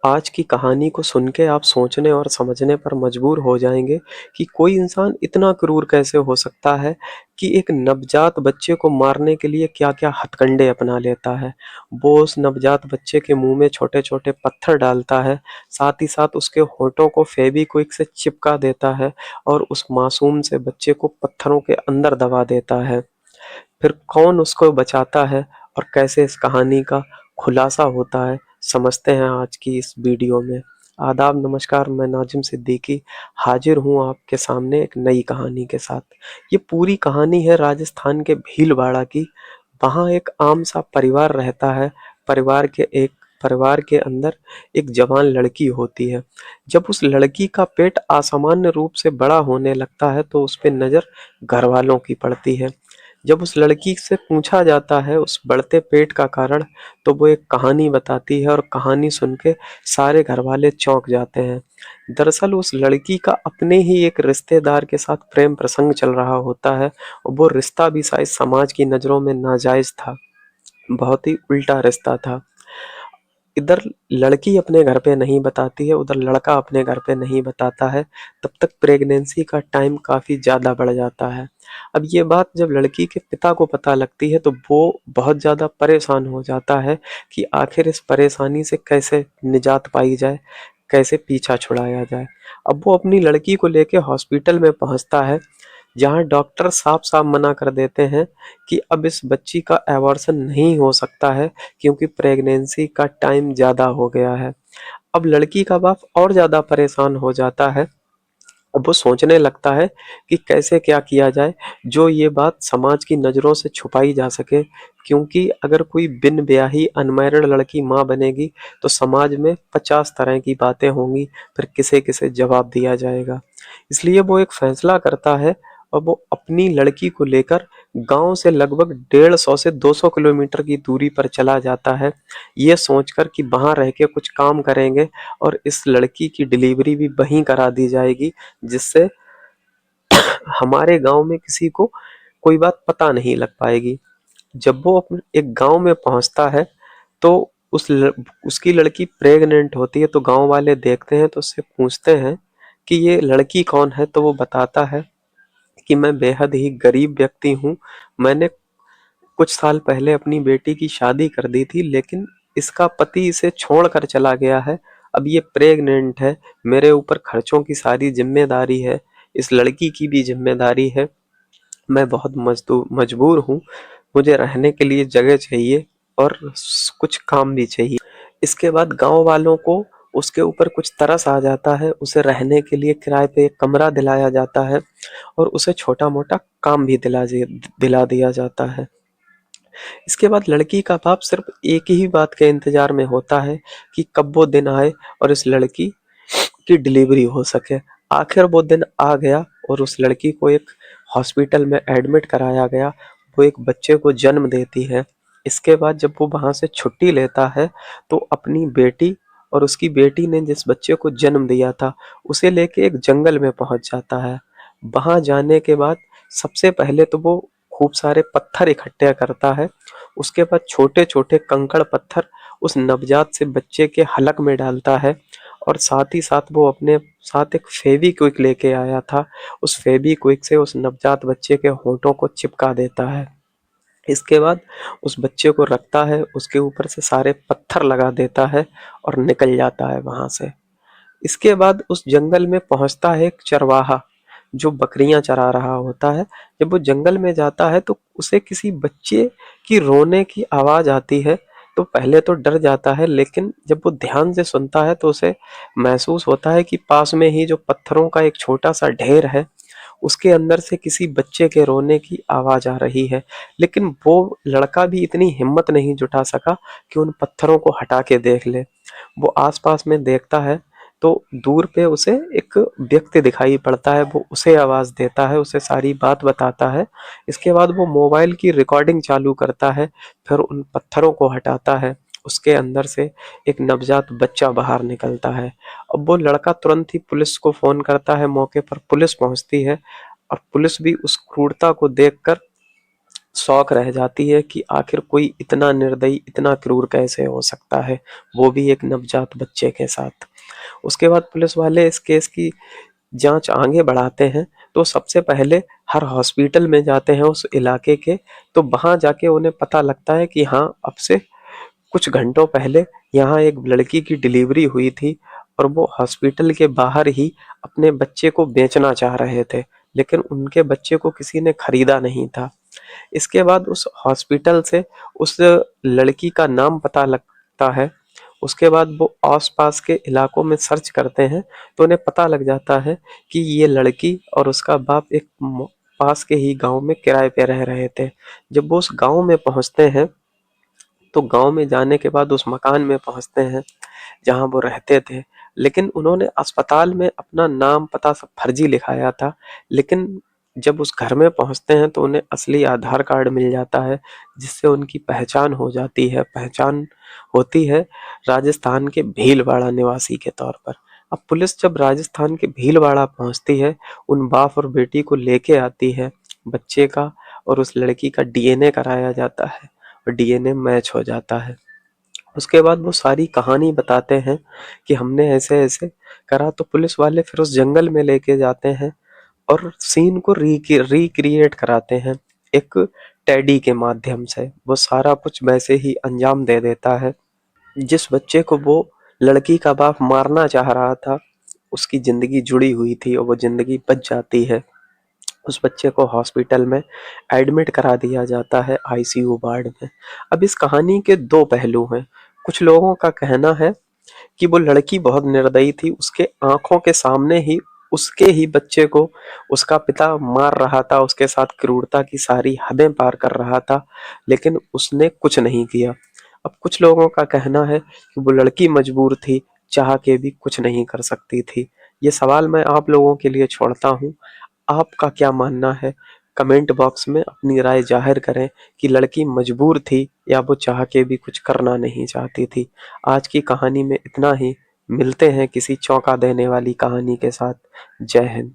आज की कहानी को सुन के आप सोचने और समझने पर मजबूर हो जाएँगे कि कोई इंसान इतना क्रूर कैसे हो सकता है कि एक नवजात बच्चे को मारने के लिए क्या-क्या हथकंडे अपना लेता है। वो उस नवजात बच्चे के मुँह में छोटे-छोटे पत्थर डालता है, साथ ही साथ उसके होठों को फेविक्विक से चिपका देता है और उस मासूम से बच्चे को पत्थरों के अंदर दबा देता है। फिर कौन उसको बचाता है और कैसे इस कहानी का खुलासा होता है, समझते हैं आज की इस वीडियो में। आदाब, नमस्कार, मैं नाज़िम सिद्दीकी हाज़िर हूँ आपके सामने एक नई कहानी के साथ। ये पूरी कहानी है राजस्थान के भीलवाड़ा की। वहाँ एक आम-सा परिवार रहता है। परिवार के अंदर एक जवान लड़की होती है। जब उस लड़की का पेट असामान्य रूप से बड़ा होने लगता है तो उस पे नज़र घरवालों की पड़ती है। जब उस लड़की से पूछा जाता है उस बढ़ते पेट का कारण, तो वो एक कहानी बताती है और कहानी सुन के सारे घरवाले चौंक जाते हैं। दरअसल उस लड़की का अपने ही एक रिश्तेदार के साथ प्रेम प्रसंग चल रहा होता है और वो रिश्ता भी शायद समाज की नज़रों में नाजायज़ था। बहुत ही उल्टा रिश्ता था। इधर लड़की अपने घर पे नहीं बताती है, उधर लड़का अपने घर पे नहीं बताता है। तब तक प्रेगनेंसी का टाइम काफ़ी ज़्यादा बढ़ जाता है। अब ये बात जब लड़की के पिता को पता लगती है तो वो बहुत ज़्यादा परेशान हो जाता है कि आखिर इस परेशानी से कैसे निजात पाई जाए, कैसे पीछा छुड़ाया जाए। अब वो अपनी लड़की को लेके हॉस्पिटल में पहुँचता है, जहाँ डॉक्टर साफ-साफ मना कर देते हैं कि अब इस बच्ची का अबॉर्शन नहीं हो सकता है क्योंकि प्रेगनेंसी का टाइम ज़्यादा हो गया है। अब लड़की का बाप और ज़्यादा परेशान हो जाता है। अब वो सोचने लगता है कि कैसे क्या किया जाए, जो ये बात समाज की नज़रों से छुपाई जा सके, क्योंकि अगर कोई बिन ब्याही अनमैरिड लड़की माँ बनेगी, तो समाज में 50 तरह की बातें होंगी, फिर किसे-किसे जवाब दिया जाएगा। इसलिए वो एक फैसला करता है और वो अपनी लड़की को लेकर गाँव से लगभग 150 से 200 किलोमीटर की दूरी पर चला जाता है, ये सोचकर कि वहाँ रह के कुछ काम करेंगे और इस लड़की की डिलीवरी भी वहीं करा दी जाएगी, जिससे हमारे गाँव में किसी को कोई बात पता नहीं लग पाएगी। जब वो अपने एक गाँव में पहुँचता है, तो उसकी लड़की प्रेग्नेंट होती है, तो गाँव वाले देखते हैं तो उससे पूछते हैं कि ये लड़की कौन है? तो वो बताता है कि मैं बेहद ही गरीब व्यक्ति हूँ। मैंने कुछ साल पहले अपनी बेटी की शादी कर दी थी, लेकिन इसका पति इसे छोड़कर चला गया है। अब ये प्रेग्नेंट है, मेरे ऊपर खर्चों की सारी ज़िम्मेदारी है, इस लड़की की भी ज़िम्मेदारी है। मैं बहुत मजबूर हूँ, मुझे रहने के लिए जगह चाहिए और कुछ काम भी चाहिए। इसके बाद गाँव वालों को उसके ऊपर कुछ तरस आ जाता है, उसे रहने के लिए किराए पे एक कमरा दिलाया जाता है और उसे छोटा-मोटा काम भी दिला दिया जाता है। इसके बाद लड़की का बाप सिर्फ एक ही बात के इंतजार में होता है कि कब वो दिन आए और इस लड़की की डिलीवरी हो सके। आखिर वो दिन आ गया और उस लड़की को एक हॉस्पिटल में एडमिट कराया गया। वो एक बच्चे को जन्म देती है। इसके बाद जब वो वहाँ से छुट्टी लेता है तो अपनी बेटी और उसकी बेटी ने जिस बच्चे को जन्म दिया था उसे लेके एक जंगल में पहुँच जाता है। वहाँ जाने के बाद सबसे पहले तो वो खूब सारे पत्थर इकट्ठे करता है। उसके बाद छोटे-छोटे कंकड़ पत्थर उस नवजात से बच्चे के हलक में डालता है और साथ ही साथ वो अपने साथ एक फेविक्विक लेके आया था। उस फेविक्विक से उस नवजात बच्चे के होठों को चिपका देता है। इसके बाद उस बच्चे को रखता है, उसके ऊपर से सारे पत्थर लगा देता है और निकल जाता है वहाँ से। इसके बाद उस जंगल में पहुँचता है एक चरवाहा, जो बकरियाँ चरा रहा होता है। जब वो जंगल में जाता है तो उसे किसी बच्चे की रोने की आवाज़ आती है, तो पहले तो डर जाता है, लेकिन जब वो ध्यान से सुनता है तो उसे महसूस होता है कि पास में ही जो पत्थरों का एक छोटा-सा ढेर है, उसके अंदर से किसी बच्चे के रोने की आवाज़ आ रही है। लेकिन वो लड़का भी इतनी हिम्मत नहीं जुटा सका कि उन पत्थरों को हटा के देख ले। वो आस-पास में देखता है तो दूर पे उसे एक व्यक्ति दिखाई पड़ता है, वो उसे आवाज़ देता है, उसे सारी बात बताता है। इसके बाद वो मोबाइल की रिकॉर्डिंग चालू करता है, फिर उन पत्थरों को हटाता है, उसके अंदर से एक नवजात बच्चा बाहर निकलता है। अब वो लड़का तुरंत ही पुलिस को फ़ोन करता है, मौके पर पुलिस पहुँचती है और पुलिस भी उस क्रूरता को देखकर शौक रह जाती है कि आखिर कोई इतना निर्दयी, इतना क्रूर कैसे हो सकता है, वो भी एक नवजात बच्चे के साथ। उसके बाद पुलिस वाले इस केस की जांच आगे बढ़ाते हैं, तो सबसे पहले हर हॉस्पिटल में जाते हैं उस इलाके के, तो वहां जाके उन्हें पता लगता है कि हाँ, अब से कुछ घंटों पहले यहाँ एक लड़की की डिलीवरी हुई थी और वो हॉस्पिटल के बाहर ही अपने बच्चे को बेचना चाह रहे थे, लेकिन उनके बच्चे को किसी ने खरीदा नहीं था। इसके बाद उस हॉस्पिटल से उस लड़की का नाम पता लगता है। उसके बाद वो आस-पास के इलाकों में सर्च करते हैं, तो उन्हें पता लग जाता है कि ये लड़की और उसका बाप एक पास के ही गांव में किराए पे रह रहे थे। जब वो उस गांव में पहुंचते हैं, तो गांव में जाने के बाद उस मकान में पहुंचते हैं जहां वो रहते थे, लेकिन उन्होंने अस्पताल में अपना नाम पता सब फर्जी लिखाया था। लेकिन जब उस घर में पहुंचते हैं तो उन्हें असली आधार कार्ड मिल जाता है, जिससे उनकी पहचान हो जाती है। पहचान होती है राजस्थान के भीलवाड़ा निवासी के तौर पर। अब पुलिस जब राजस्थान के भीलवाड़ा पहुंचती है, उन बाप और बेटी को लेके आती है। बच्चे का और उस लड़की का डीएनए कराया जाता है और डीएनए मैच हो जाता है। उसके बाद वो सारी कहानी बताते हैं कि हमने ऐसे-ऐसे करा, तो पुलिस वाले फिर उस जंगल में लेके जाते हैं और सीन को रिक्रिएट कराते हैं एक टेडी के माध्यम से। वो सारा कुछ वैसे ही अंजाम दे देता है। जिस बच्चे को वो लड़की का बाप मारना चाह रहा था, उसकी ज़िंदगी जुड़ी हुई थी और वो ज़िंदगी बच जाती है। उस बच्चे को हॉस्पिटल में एडमिट करा दिया जाता है आईसीयू वार्ड में। अब इस कहानी के 2 पहलू हैं। कुछ लोगों का कहना है कि वो लड़की बहुत निर्दयी थी, उसके आँखों के सामने ही उसके ही बच्चे को उसका पिता मार रहा था, उसके साथ क्रूरता की सारी हदें पार कर रहा था, लेकिन उसने कुछ नहीं किया। अब कुछ लोगों का कहना है कि वो लड़की मजबूर थी, चाह के भी कुछ नहीं कर सकती थी। ये सवाल मैं आप लोगों के लिए छोड़ता हूँ। आपका क्या मानना है? कमेंट बॉक्स में अपनी राय ज़ाहिर करें कि लड़की मजबूर थी या वो चाह के भी कुछ करना नहीं चाहती थी। आज की कहानी में इतना ही। मिलते हैं किसी चौंका देने वाली कहानी के साथ। जय हिंद।